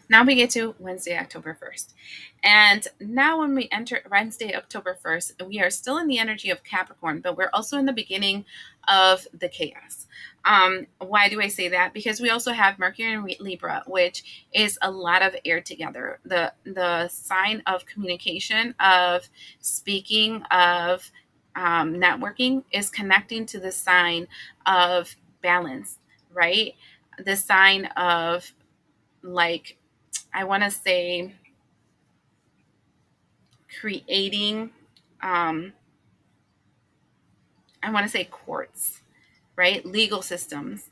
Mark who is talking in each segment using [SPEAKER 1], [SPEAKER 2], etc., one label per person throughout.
[SPEAKER 1] Now we get to Wednesday, October 1st. And now when we enter Wednesday, October 1st, we are still in the energy of Capricorn, but we're also in the beginning of the chaos. Why do I say that? Because we also have Mercury in Libra, which is a lot of air together. The sign of communication, of speaking, of networking is connecting to the sign of balance, right? The sign of, like, I want to say, creating, um, I want to say courts, right? Legal systems,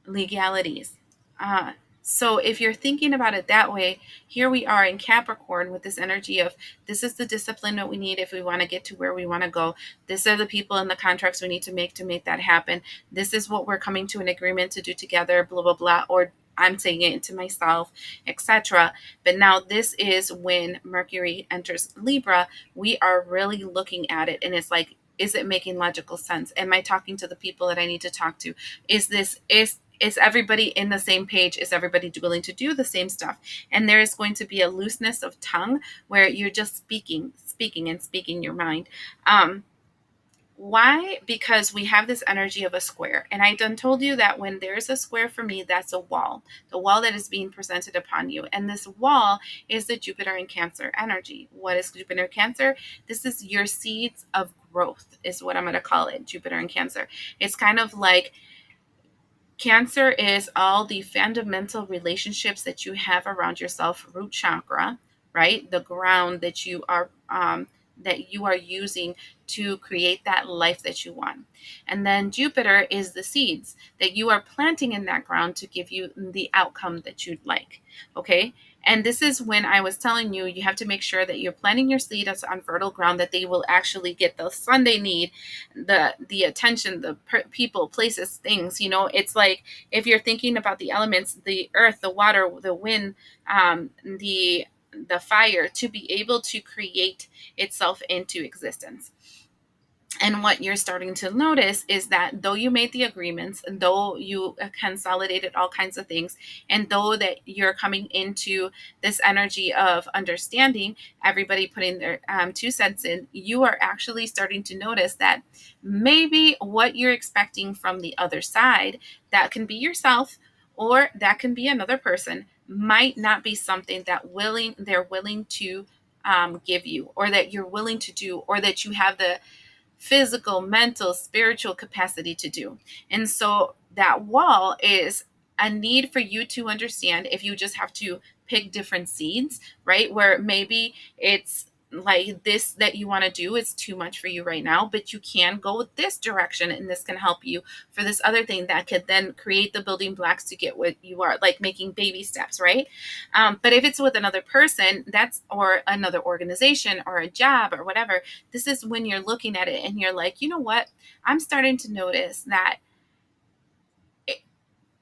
[SPEAKER 1] legalities. Uh, so if you're thinking about it that way, here we are in Capricorn with this energy of, this is the discipline that we need if we want to get to where we want to go. These are the people and the contracts we need to make that happen. This is what we're coming to an agreement to do together, blah, blah, blah, or I'm saying it to myself, etc. But now this is when Mercury enters Libra. We are really looking at it, and it's like, is it making logical sense? Am I talking to the people that I need to talk to? Is everybody in the same page? Is everybody willing to do the same stuff? And there is going to be a looseness of tongue where you're just speaking your mind. Why? Because we have this energy of a square. And I done told you that when there's a square, for me, that's a wall, the wall that is being presented upon you. And this wall is the Jupiter and Cancer energy. What is Jupiter and Cancer? This is your seeds of growth, is what I'm going to call it, Jupiter and Cancer. It's kind of like, Cancer is all the fundamental relationships that you have around yourself, root chakra, right? The ground that you are using to create that life that you want. And then Jupiter is the seeds that you are planting in that ground to give you the outcome that you'd like. Okay. And this is when I was telling you, you have to make sure that you're planting your seeds on fertile ground, that they will actually get the sun they need, the attention, the people, places, things. It's like, if you're thinking about the elements, the earth, the water, the wind, the fire, to be able to create itself into existence. And what you're starting to notice is that though you made the agreements, and though you consolidated all kinds of things, and though that you're coming into this energy of understanding, everybody putting their 2 cents in, you are actually starting to notice that maybe what you're expecting from the other side, that can be yourself or that can be another person, might not be something that they're willing to give you, or that you're willing to do, or that you have the physical, mental, spiritual capacity to do. And so that wall is a need for you to understand, if you just have to pick different seeds, right? Where maybe it's like, this that you want to do is too much for you right now, but you can go with this direction, and this can help you for this other thing that could then create the building blocks to get what you are, like making baby steps, right? But if it's with another person, or another organization or a job or whatever, this is when you're looking at it and you're like, you know what? I'm starting to notice that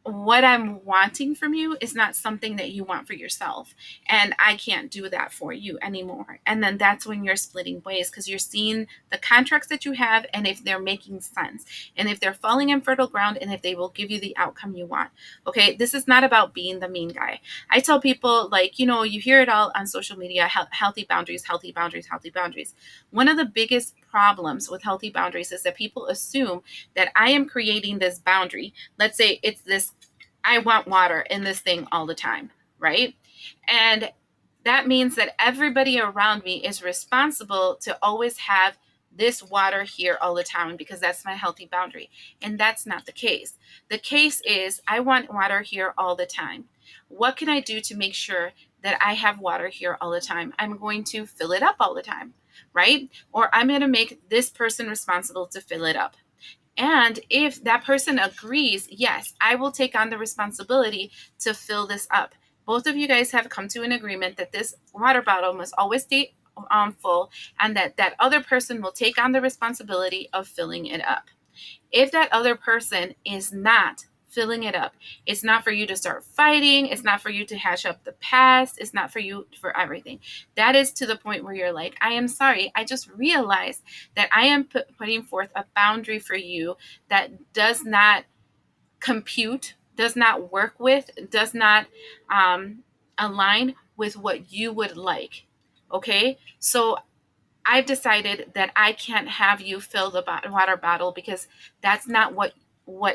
[SPEAKER 1] what I'm wanting from you is not something that you want for yourself. And I can't do that for you anymore. And then that's when you're splitting ways, because you're seeing the contracts that you have, and if they're making sense, and if they're falling in fertile ground, and if they will give you the outcome you want. Okay. This is not about being the mean guy. I tell people, like, you hear it all on social media, healthy boundaries, healthy boundaries, healthy boundaries. One of the biggest problems with healthy boundaries is that people assume that I am creating this boundary. Let's say it's this, I want water in this thing all the time, right? And that means that everybody around me is responsible to always have this water here all the time, because that's my healthy boundary. And that's not the case. The case is, I want water here all the time. What can I do to make sure that I have water here all the time? I'm going to fill it up all the time, right? Or I'm going to make this person responsible to fill it up. And if that person agrees, yes, I will take on the responsibility to fill this up. Both of you guys have come to an agreement that this water bottle must always stay full, and that other person will take on the responsibility of filling it up. If that other person is not filling it up, it's not for you to start fighting. It's not for you to hash up the past. It's not for you for everything. That is to the point where you're like, I am sorry. I just realized that I am putting forth a boundary for you that does not compute, does not work with, does not align with what you would like. Okay? So I've decided that I can't have you fill the water bottle because that's not what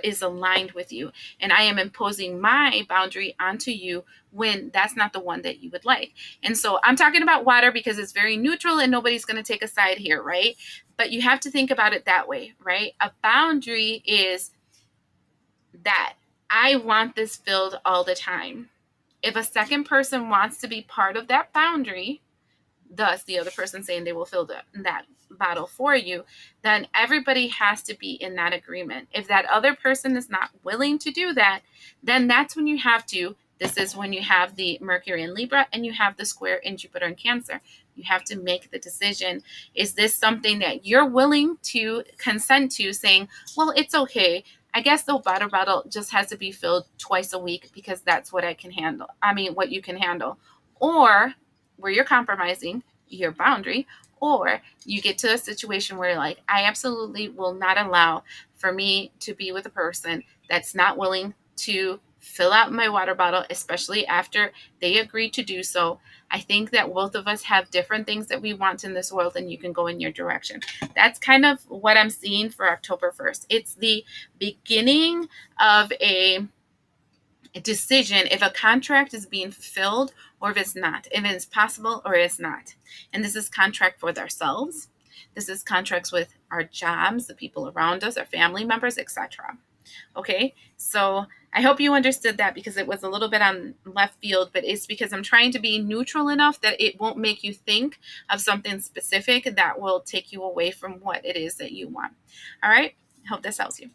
[SPEAKER 1] is aligned with you, and I am imposing my boundary onto you when that's not the one that you would like. And so I'm talking about water because it's very neutral and nobody's going to take a side here, right? But you have to think about it that way, right? A boundary is that I want this filled all the time. If a second person wants to be part of that boundary, thus the other person saying they will fill that bottle for you, then everybody has to be in that agreement. If that other person is not willing to do that, then that's when you have to. This is when you have the Mercury in Libra and you have the square in Jupiter in Cancer. You have to make the decision. Is this something that you're willing to consent to, saying, well, it's okay. I guess the water bottle just has to be filled twice a week because that's what I can handle. I mean, what you can handle. Or where you're compromising your boundary, or you get to a situation where you're like, I absolutely will not allow for me to be with a person that's not willing to fill out my water bottle, especially after they agree to do so. I think that both of us have different things that we want in this world, and you can go in your direction. That's kind of what I'm seeing for October 1st. It's the beginning of a decision if a contract is being fulfilled or if it's not, if it's possible or it's not. And this is contract with ourselves. This is contracts with our jobs, the people around us, our family members, etc. Okay, so I hope you understood that because it was a little bit on left field, but it's because I'm trying to be neutral enough that it won't make you think of something specific that will take you away from what it is that you want. All right, I hope this helps you.